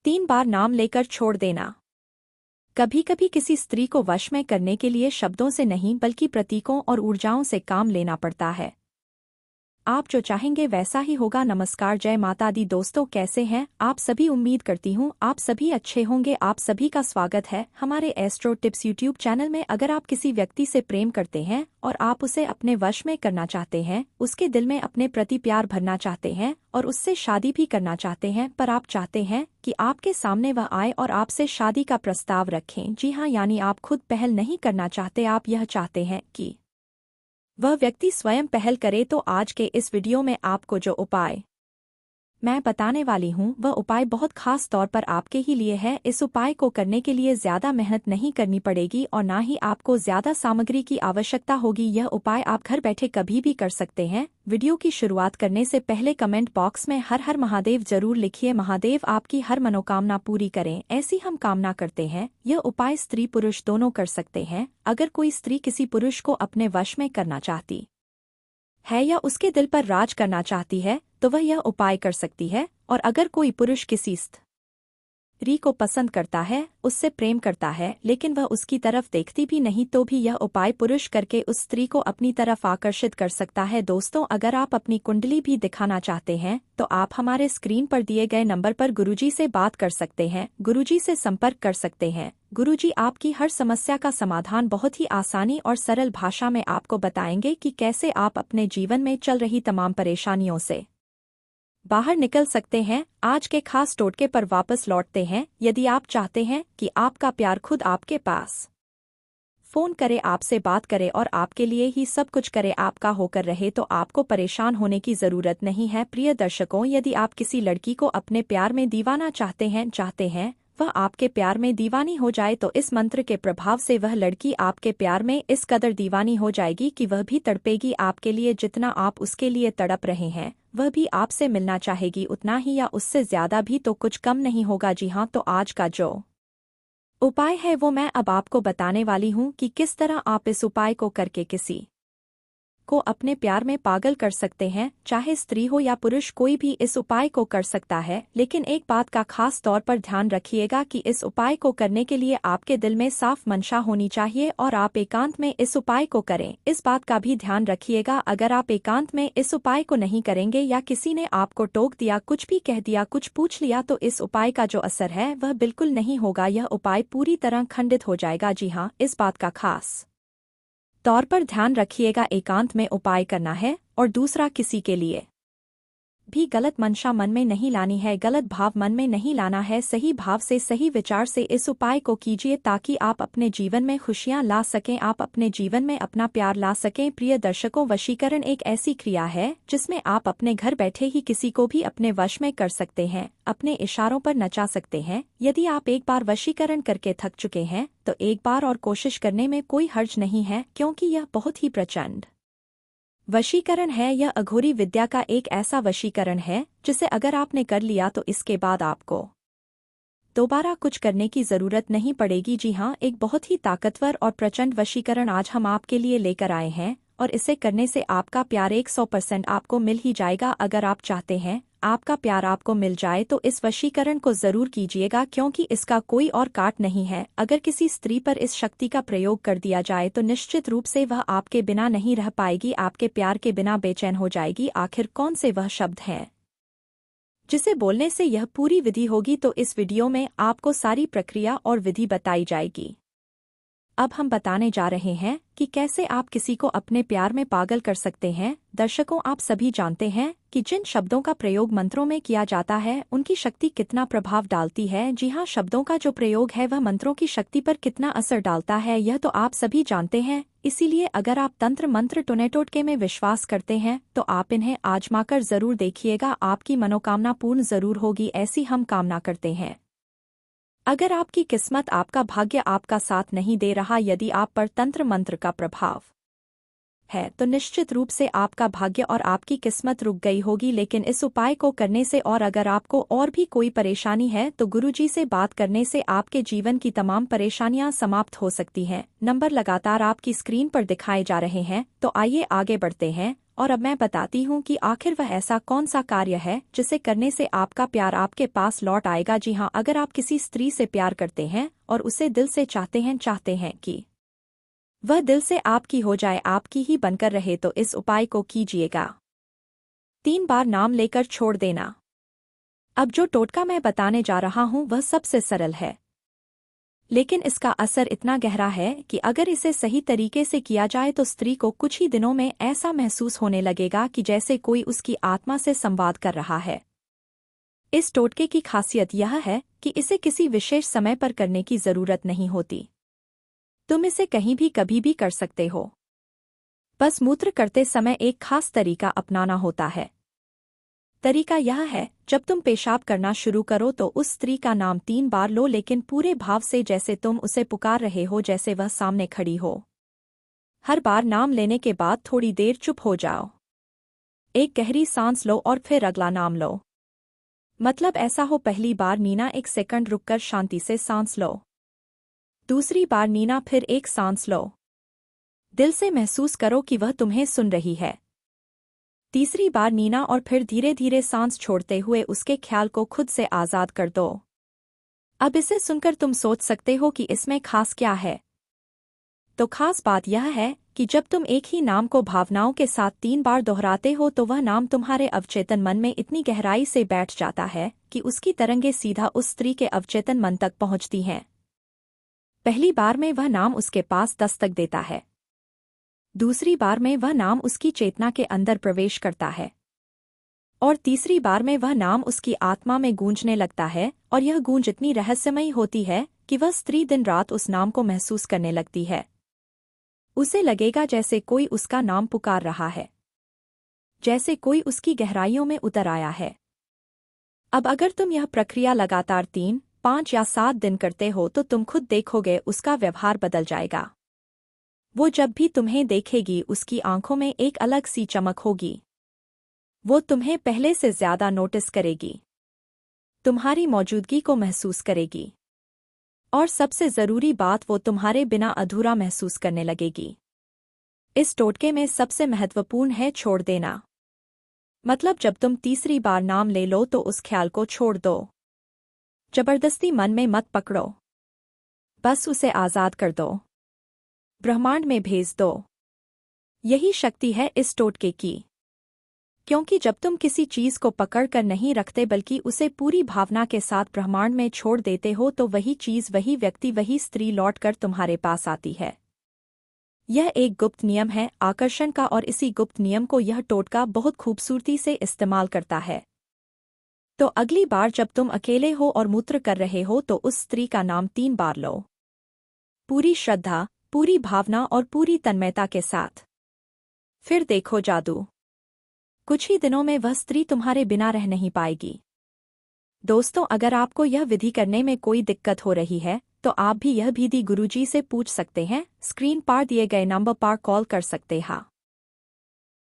3 बार नाम लेकर छोड़ देना। कभी कभी किसी स्त्री को वश में करने के लिए शब्दों से नहीं बल्कि प्रतीकों और ऊर्जाओं से काम लेना पड़ता है। आप जो चाहेंगे वैसा ही होगा। नमस्कार, जय माता दी दोस्तों, कैसे हैं आप सभी। उम्मीद करती हूँ आप सभी अच्छे होंगे। आप सभी का स्वागत है हमारे एस्ट्रो टिप्स यूट्यूब चैनल में। अगर आप किसी व्यक्ति से प्रेम करते हैं और आप उसे अपने वश में करना चाहते हैं, उसके दिल में अपने प्रति प्यार भरना चाहते हैं और उससे शादी भी करना चाहते हैं, पर आप चाहते हैं कि आपके सामने वह आए और आपसे शादी का प्रस्ताव रखें। जी हाँ, यानी आप खुद पहल नहीं करना चाहते, आप यह चाहते हैं कि वह व्यक्ति स्वयं पहल करे। तो आज के इस वीडियो में आपको जो उपाय मैं बताने वाली हूँ वह उपाय बहुत खास तौर पर आपके ही लिए है। इस उपाय को करने के लिए ज्यादा मेहनत नहीं करनी पड़ेगी और ना ही आपको ज्यादा सामग्री की आवश्यकता होगी। यह उपाय आप घर बैठे कभी भी कर सकते हैं। वीडियो की शुरुआत करने से पहले कमेंट बॉक्स में हर हर महादेव जरूर लिखिए। महादेव आपकी हर मनोकामना पूरी करें, ऐसी हम कामना करते हैं। यह उपाय स्त्री पुरुष दोनों कर सकते हैं। अगर कोई स्त्री किसी पुरुष को अपने वश में करना चाहती है या उसके दिल पर राज करना चाहती है तो वह यह उपाय कर सकती है। और अगर कोई पुरुष किसी स्त्री को पसंद करता है, उससे प्रेम करता है, लेकिन वह उसकी तरफ देखती भी नहीं, तो भी यह उपाय पुरुष करके उस स्त्री को अपनी तरफ आकर्षित कर सकता है। दोस्तों, अगर आप अपनी कुंडली भी दिखाना चाहते हैं तो आप हमारे स्क्रीन पर दिए गए नंबर पर गुरुजी से बात कर सकते हैं, गुरुजी से संपर्क कर सकते हैं। गुरुजी आपकी हर समस्या का समाधान बहुत ही आसानी और सरल भाषा में आपको बताएंगे कि कैसे आप अपने जीवन में चल रही तमाम परेशानियों से बाहर निकल सकते हैं। आज के खास टोटके पर वापस लौटते हैं। यदि आप चाहते हैं कि आपका प्यार खुद आपके पास फोन करे, आपसे बात करे और आपके लिए ही सब कुछ करे, आपका होकर रहे, तो आपको परेशान होने की जरूरत नहीं है। प्रिय दर्शकों, यदि आप किसी लड़की को अपने प्यार में दीवाना चाहते हैं वह आपके प्यार में दीवानी हो जाए, तो इस मंत्र के प्रभाव से वह लड़की आपके प्यार में इस कदर दीवानी हो जाएगी कि वह भी तड़पेगी आपके लिए। जितना आप उसके लिए तड़प रहे हैं वह भी आपसे मिलना चाहेगी, उतना ही या उससे ज्यादा भी, तो कुछ कम नहीं होगा। जी हाँ, तो आज का जो उपाय है वो मैं अब आपको बताने वाली हूँ कि किस तरह आप इस उपाय को करके किसी को अपने प्यार में पागल कर सकते हैं। चाहे स्त्री हो या पुरुष, कोई भी इस उपाय को कर सकता है। लेकिन एक बात का खास तौर पर ध्यान रखिएगा कि इस उपाय को करने के लिए आपके दिल में साफ मंशा होनी चाहिए और आप एकांत में इस उपाय को करें। इस बात का भी ध्यान रखिएगा, अगर आप एकांत में इस उपाय को नहीं करेंगे या किसी ने आपको टोक दिया, कुछ भी कह दिया, कुछ पूछ लिया, तो इस उपाय का जो असर है वह बिल्कुल नहीं होगा। यह उपाय पूरी तरह खंडित हो जाएगा। जी हाँ, इस बात का खास तौर पर ध्यान रखिएगा, एकांत में उपाय करना है। और दूसरा, किसी के लिए भी गलत मंशा मन में नहीं लानी है, गलत भाव मन में नहीं लाना है। सही भाव से, सही विचार से इस उपाय को कीजिए ताकि आप अपने जीवन में खुशियां ला सकें, आप अपने जीवन में अपना प्यार ला सकें। प्रिय दर्शकों, वशीकरण एक ऐसी क्रिया है जिसमें आप अपने घर बैठे ही किसी को भी अपने वश में कर सकते हैं, अपने इशारों पर नचा सकते हैं। यदि आप एक बार वशीकरण करके थक चुके हैं तो एक बार और कोशिश करने में कोई हर्ज नहीं है, क्योंकि यह बहुत ही प्रचंड वशीकरण है। यह अघोरी विद्या का एक ऐसा वशीकरण है जिसे अगर आपने कर लिया तो इसके बाद आपको दोबारा कुछ करने की जरूरत नहीं पड़ेगी। जी हाँ, एक बहुत ही ताकतवर और प्रचंड वशीकरण आज हम आपके लिए लेकर आए हैं और इसे करने से आपका प्यार 100% आपको मिल ही जाएगा। अगर आप चाहते हैं आपका प्यार आपको मिल जाए तो इस वशीकरण को जरूर कीजिएगा, क्योंकि इसका कोई और काट नहीं है। अगर किसी स्त्री पर इस शक्ति का प्रयोग कर दिया जाए तो निश्चित रूप से वह आपके बिना नहीं रह पाएगी, आपके प्यार के बिना बेचैन हो जाएगी। आखिर कौन से वह शब्द हैं जिसे बोलने से यह पूरी विधि होगी, तो इस वीडियो में आपको सारी प्रक्रिया और विधि बताई जाएगी। अब हम बताने जा रहे हैं कि कैसे आप किसी को अपने प्यार में पागल कर सकते हैं। दर्शकों, आप सभी जानते हैं कि जिन शब्दों का प्रयोग मंत्रों में किया जाता है उनकी शक्ति कितना प्रभाव डालती है। जी हाँ, शब्दों का जो प्रयोग है वह मंत्रों की शक्ति पर कितना असर डालता है, यह तो आप सभी जानते हैं। इसीलिए अगर आप तंत्र मंत्र टोने टोटके में विश्वास करते हैं तो आप इन्हें आजमाकर जरूर देखिएगा, आपकी मनोकामना पूर्ण जरूर होगी, ऐसी हम कामना करते हैं। अगर आपकी किस्मत, आपका भाग्य आपका साथ नहीं दे रहा, यदि आप पर तंत्र मंत्र का प्रभाव है तो निश्चित रूप से आपका भाग्य और आपकी किस्मत रुक गई होगी। लेकिन इस उपाय को करने से और अगर आपको और भी कोई परेशानी है तो गुरुजी से बात करने से आपके जीवन की तमाम परेशानियां समाप्त हो सकती हैं। नंबर लगातार आपकी स्क्रीन पर दिखाए जा रहे हैं, तो आइए आगे बढ़ते हैं। और अब मैं बताती हूँ कि आखिर वह ऐसा कौन सा कार्य है जिसे करने से आपका प्यार आपके पास लौट आएगा। जी हाँ, अगर आप किसी स्त्री से प्यार करते हैं और उसे दिल से चाहते हैं कि वह दिल से आपकी हो जाए, आपकी ही बनकर रहे, तो इस उपाय को कीजिएगा। 3 बार नाम लेकर छोड़ देना। अब जो टोटका मैं बताने जा रहा हूँ वह सबसे सरल है, लेकिन इसका असर इतना गहरा है कि अगर इसे सही तरीके से किया जाए तो स्त्री को कुछ ही दिनों में ऐसा महसूस होने लगेगा कि जैसे कोई उसकी आत्मा से संवाद कर रहा है। इस टोटके की खासियत यह है कि इसे किसी विशेष समय पर करने की जरूरत नहीं होती। तुम इसे कहीं भी कभी भी कर सकते हो। बस मूत्र करते समय एक खास तरीका अपनाना होता है। तरीका यह है, जब तुम पेशाब करना शुरू करो तो उस स्त्री का नाम 3 बार लो, लेकिन पूरे भाव से, जैसे तुम उसे पुकार रहे हो, जैसे वह सामने खड़ी हो। हर बार नाम लेने के बाद थोड़ी देर चुप हो जाओ। एक गहरी सांस लो और फिर अगला नाम लो। मतलब ऐसा हो, पहली बार नीना 1 सेकंड रुककर शांति से सांस लो। दूसरी बार नीना, फिर एक सांस लो। दिल से महसूस करो कि वह तुम्हें सुन रही है। तीसरी बार नीना और फिर धीरे धीरे सांस छोड़ते हुए उसके ख्याल को खुद से आज़ाद कर दो। अब इसे सुनकर तुम सोच सकते हो कि इसमें खास क्या है। तो खास बात यह है कि जब तुम एक ही नाम को भावनाओं के साथ 3 बार दोहराते हो तो वह नाम तुम्हारे अवचेतन मन में इतनी गहराई से बैठ जाता है कि उसकी तरंगें सीधा उस स्त्री के अवचेतन मन तक पहुंचती हैं। पहली बार में वह नाम उसके पास दस्तक देता है। दूसरी बार में वह नाम उसकी चेतना के अंदर प्रवेश करता है। और तीसरी बार में वह नाम उसकी आत्मा में गूंजने लगता है, और यह गूंज इतनी रहस्यमयी होती है कि वह स्त्री दिन रात उस नाम को महसूस करने लगती है। उसे लगेगा जैसे कोई उसका नाम पुकार रहा है, जैसे कोई उसकी गहराइयों में उतर आया है। अब अगर तुम यह प्रक्रिया लगातार 3, 5 या 7 दिन करते हो तो तुम खुद देखोगे उसका व्यवहार बदल जाएगा। वो जब भी तुम्हें देखेगी उसकी आंखों में एक अलग सी चमक होगी। वो तुम्हें पहले से ज्यादा नोटिस करेगी, तुम्हारी मौजूदगी को महसूस करेगी, और सबसे जरूरी बात, वो तुम्हारे बिना अधूरा महसूस करने लगेगी। इस टोटके में सबसे महत्वपूर्ण है छोड़ देना। मतलब जब तुम तीसरी बार नाम ले लो तो उस ख्याल को छोड़ दो। जबरदस्ती मन में मत पकड़ो, बस उसे आज़ाद कर दो, ब्रह्मांड में भेज दो। यही शक्ति है इस टोटके की। क्योंकि जब तुम किसी चीज को पकड़ कर नहीं रखते बल्कि उसे पूरी भावना के साथ ब्रह्मांड में छोड़ देते हो तो वही चीज, वही व्यक्ति, वही स्त्री लौटकर तुम्हारे पास आती है। यह एक गुप्त नियम है आकर्षण का, और इसी गुप्त नियम को यह टोटका बहुत खूबसूरती से इस्तेमाल करता है। तो अगली बार जब तुम अकेले हो और मूत्र कर रहे हो तो उस स्त्री का नाम 3 बार लो, पूरी श्रद्धा, पूरी भावना और पूरी तन्मयता के साथ। फिर देखो जादू। कुछ ही दिनों में वह स्त्री तुम्हारे बिना रह नहीं पाएगी। दोस्तों, अगर आपको यह विधि करने में कोई दिक्कत हो रही है तो आप भी यह विधि गुरुजी से पूछ सकते हैं। स्क्रीन पर दिए गए नंबर पर कॉल कर सकते हैं।